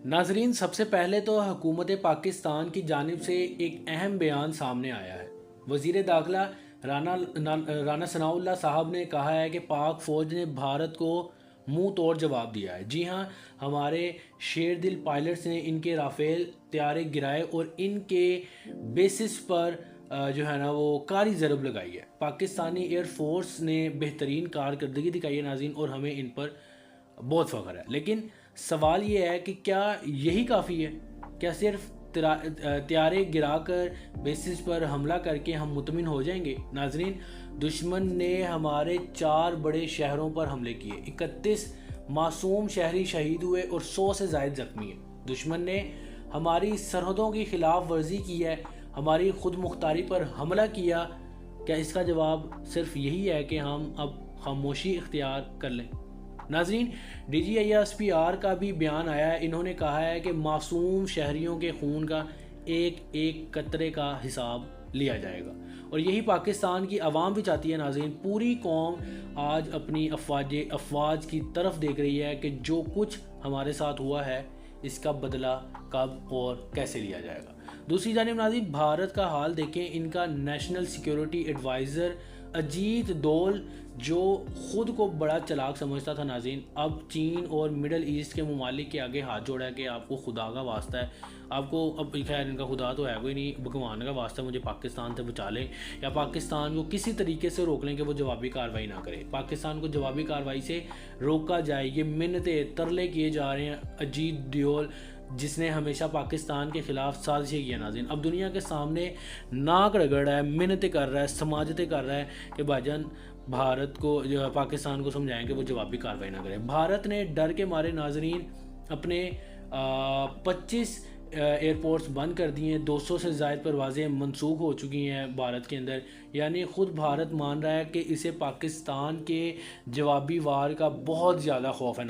नाजरीन, सबसे पहले तो हुकूमत पाकिस्तान की जानिब से एक अहम बयान सामने आया है। वज़ीर दाखिला राना सनाउल्लाह साहब ने कहा है कि पाक फ़ौज ने भारत को मुंह तोड़ जवाब दिया है। जी हाँ, हमारे शेर दिल पायलट्स ने इनके राफेल तैयारे गिराए और इनके बेसिस पर जो है ना वो कारी ज़रब लगाई है। पाकिस्तानी एयर फोर्स ने बेहतरीन कारकर्दगी दिखाई है नाज़रीन, और हमें इन पर बहुत फ़ख्र है। लेकिन सवाल ये है कि क्या यही काफ़ी है? क्या सिर्फ तैयारे गिराकर बेसिस पर हमला करके हम मुतमिन हो जाएंगे? नाजरीन, दुश्मन ने हमारे 4 बड़े शहरों पर हमले किए, 31 मासूम शहरी शहीद हुए और 100 से ज़ायद ज़ख्मी हैं। दुश्मन ने हमारी सरहदों की खिलाफ वर्जी की है, हमारी खुद मुख्तारी पर हमला किया। क्या इसका जवाब सिर्फ यही है कि हम अब खामोशी इख्तियार कर लें? नाजरीन, DGISPR का भी बयान आया है। इन्होंने कहा है कि मासूम शहरियों के खून का एक एक कतरे का हिसाब लिया जाएगा, और यही पाकिस्तान की आवाम भी चाहती है। नाजरीन, पूरी कौम आज अपनी अफवाज की तरफ देख रही है कि जो कुछ हमारे साथ हुआ है इसका बदला कब और कैसे लिया जाएगा। दूसरी जानिब नाज़रीन, भारत का हाल देखें। इनका नेशनल सिक्योरिटी एडवाइज़र अजीत डोल, जो ख़ुद को बड़ा चालाक समझता था नाज़रीन, अब चीन और मिडल ईस्ट के ममालिक के आगे हाथ जोड़ा है कि आपको खुदा का वास्ता है, आपको, अब खैर इनका खुदा तो है कोई नहीं, भगवान का वास्ता मुझे पाकिस्तान से बचा लें, या पाकिस्तान को किसी तरीके से रोक लें कि वो जवाबी कार्रवाई ना करे। पाकिस्तान को जवाबी कार्रवाई से रोका जाए, ये मिन्नतें तरले किए जा रहे हैं अजीत डोल, जिसने हमेशा पाकिस्तान के ख़िलाफ़ साजिशें की है। नाज़रीन, अब दुनिया के सामने नाक रगड़ रहा है, मिन्नतें कर रहा है, समाजतें कर रहा है कि भाईजान भारत को, पाकिस्तान को समझाएं कि वो जवाबी कार्रवाई ना करे। भारत ने डर के मारे नाजरीन अपने 25 एयरपोर्ट्स बंद कर दिए हैं। 200 से ज़ायद परवाज़ें मनसूख हो चुकी हैं भारत के अंदर। यानी ख़ुद भारत मान रहा है कि इसे पाकिस्तान के जवाबी वार का बहुत ज़्यादा खौफ है।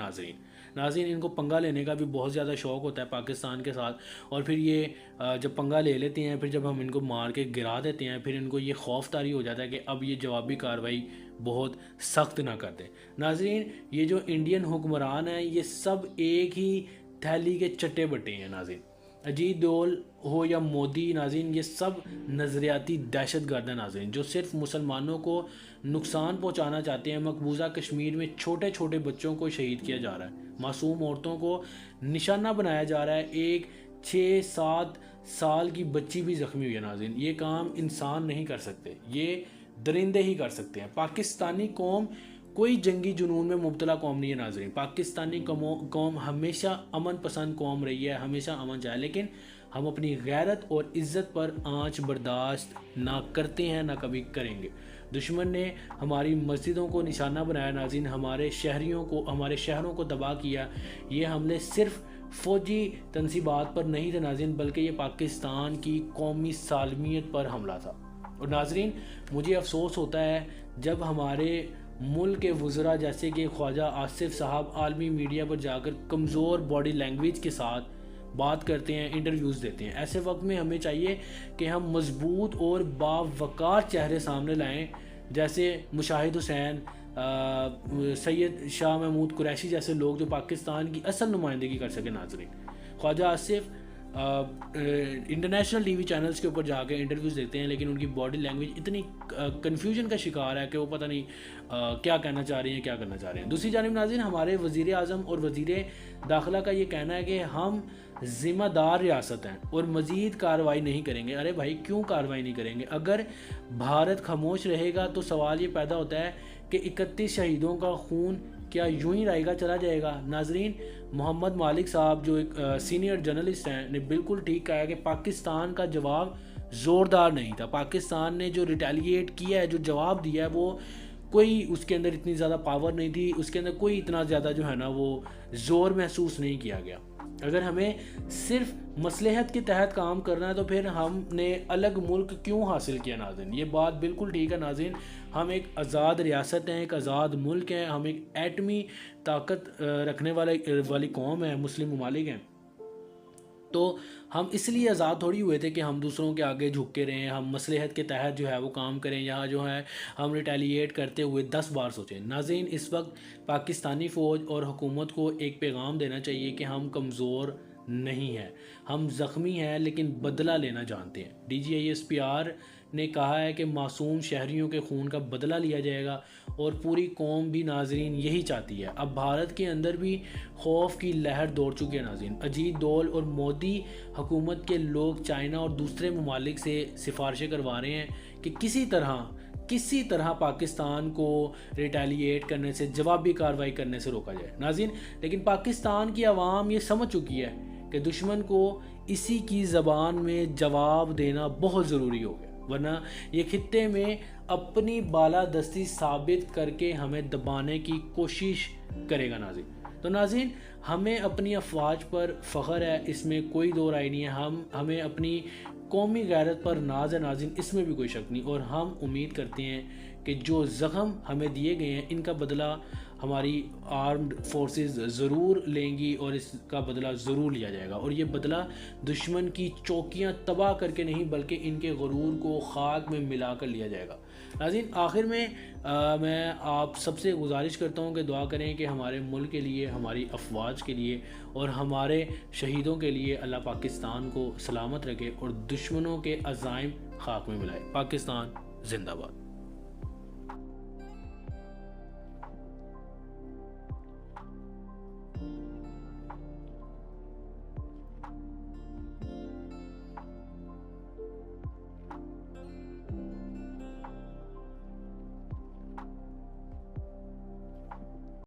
नाज़रीन, इनको पंगा लेने का भी बहुत ज़्यादा शौक़ होता है पाकिस्तान के साथ, और फिर ये जब पंगा ले लेते हैं, फिर जब हम इनको मार के गिरा देते हैं, फिर इनको ये खौफ तारी हो जाता है कि अब ये जवाबी कार्रवाई बहुत सख्त ना कर दें। नाज़रीन, ये जो इंडियन हुक्मरान हैं ये सब एक ही थैली के चट्टे बट्टे हैं। नाज़रीन, अजीत डोल हो या मोदी, नाज़रीन ये सब नज़रियाती दहशत गर्द है नाज़रीन, जो सिर्फ मुसलमानों को नुकसान पहुंचाना चाहते हैं। मकबूजा कश्मीर में छोटे छोटे बच्चों को शहीद किया जा रहा है, मासूम औरतों को निशाना बनाया जा रहा है, एक 6-7 साल की बच्ची भी ज़ख्मी हुई है। नाज़रीन, ये काम इंसान नहीं कर सकते, ये दरिंदे ही कर सकते हैं। पाकिस्तानी कौम कोई जंगी जुनून में मुब्तला कौम नहीं है। नाज़रीन, पाकिस्तानी कौम हमेशा अमन पसंद कौम रही है, हमेशा अमन चाहे, लेकिन हम अपनी गैरत और इज़्ज़त पर आंच बर्दाश्त ना करते हैं, ना कभी करेंगे। दुश्मन ने हमारी मस्जिदों को निशाना बनाया नाज़रीन, हमारे शहरों को तबाह किया। ये हमले सिर्फ फ़ौजी तनसीबात पर नहीं थे नाज़रीन, बल्कि ये पाकिस्तान की कौमी सालमियत पर हमला था। और नाज़रीन, मुझे अफसोस होता है जब हमारे मुल्क के वज़रा जैसे कि ख्वाजा आसिफ साहब आलमी मीडिया पर जाकर कमज़ोर बॉडी लैंग्वेज के साथ बात करते हैं, इंटरव्यूज़ देते हैं। ऐसे वक्त में हमें चाहिए कि हम मजबूत और बावकार चेहरे सामने लाएं, जैसे मुशाहिद हुसैन, सैयद शाह महमूद कुरैशी जैसे लोग जो पाकिस्तान की असल नुमाइंदगी कर सके। नाज़रीन, Khawaja Asif international TV channels के ऊपर जाके इंटरव्यूज़ देते हैं, लेकिन उनकी बॉडी लैंग्वेज इतनी कन्फ्यूजन का शिकार है कि वो पता नहीं क्या कहना चाह रही हैं, क्या करना चाह रहे हैं। दूसरी जानिब नाज़रीन, हमारे वज़ीर आज़म और वज़ीर दाखिला का ये कहना है कि हम ज़िम्मेदार रियासत हैं और मज़ीद कार्रवाई नहीं करेंगे। अरे भाई, क्यों कार्रवाई नहीं करेंगे? अगर भारत खामोश रहेगा तो सवाल ये पैदा होता है कि 31 शहीदों का खून क्या यूं ही रहेगा, चला जाएगा? नाजरीन, मोहम्मद मालिक साहब जो एक सीनियर जर्नलिस्ट हैं ने बिल्कुल ठीक कहा है कि पाकिस्तान का जवाब ज़ोरदार नहीं था। पाकिस्तान ने जो रिटेलिएट किया है, जो जवाब दिया है, वो कोई उसके अंदर इतनी ज़्यादा पावर नहीं थी, उसके अंदर कोई इतना ज़्यादा जो है ना वो ज़ोर महसूस नहीं किया गया। अगर हमें सिर्फ मसलहत के तहत काम करना है तो फिर हमने अलग मुल्क क्यों हासिल किया? नाज़रीन, ये बात बिल्कुल ठीक है। नाज़रीन, हम एक आज़ाद रियासत हैं, एक आज़ाद मुल्क हैं, हम एक एटमी ताकत रखने वाली कौम है, मुस्लिम ममालिक हैं। तो हम इसलिए आज़ाद थोड़ी हुए थे कि हम दूसरों के आगे झुक के रहें, हम मसलहत के तहत जो है वो काम करें। यहाँ जो है हम रिटेलिएट करते हुए 10 बार सोचें। नाज़रीन, इस वक्त पाकिस्तानी फ़ौज और हुकूमत को एक पैगाम देना चाहिए कि हम कमज़ोर نہیں ہے، ہم زخمی ہیں لیکن بدلہ لینا جانتے ہیں۔ DGISPR نے کہا ہے کہ معصوم شہریوں کے خون کا بدلہ لیا جائے گا اور پوری قوم بھی ناظرین یہی چاہتی ہے۔ اب بھارت کے اندر بھی خوف کی لہر دوڑ چکی ہے ناظرین۔ اجیت ڈول اور مودی حکومت کے لوگ چائنا اور دوسرے ممالک سے سفارشیں کروا رہے ہیں کہ کسی طرح پاکستان کو ریٹیلیٹ کرنے سے، جوابی کارروائی کرنے سے روکا جائے ناظرین۔ لیکن پاکستان کی عوام یہ سمجھ چکی ہے کہ دشمن کو اسی کی زبان میں جواب دینا بہت ضروری ہو گیا، ورنہ یہ خطے میں اپنی بالادستی ثابت کر کے ہمیں دبانے کی کوشش کرے گا ناظرین۔ تو ناظرین، ہمیں اپنی افواج پر فخر ہے، اس میں کوئی دو رائے نہیں ہے۔ ہمیں اپنی قومی غیرت پر ناز ہے ناظرین، اس میں بھی کوئی شک نہیں، اور ہم امید کرتے ہیں کہ جو زخم ہمیں دیے گئے ہیں ان کا بدلہ ہماری آرمڈ فورسز ضرور لیں گی، اور اس کا بدلہ ضرور لیا جائے گا، اور یہ بدلہ دشمن کی چوکیاں تباہ کر کے نہیں بلکہ ان کے غرور کو خاک میں ملا کر لیا جائے گا۔ ناظرین، آخر میں میں آپ سب سے گزارش کرتا ہوں کہ دعا کریں کہ ہمارے ملک کے لیے، ہماری افواج کے لیے اور ہمارے شہیدوں کے لیے اللہ پاکستان کو سلامت رکھے اور دشمنوں کے عزائم خاک میں ملائے۔ پاکستان زندہ باد۔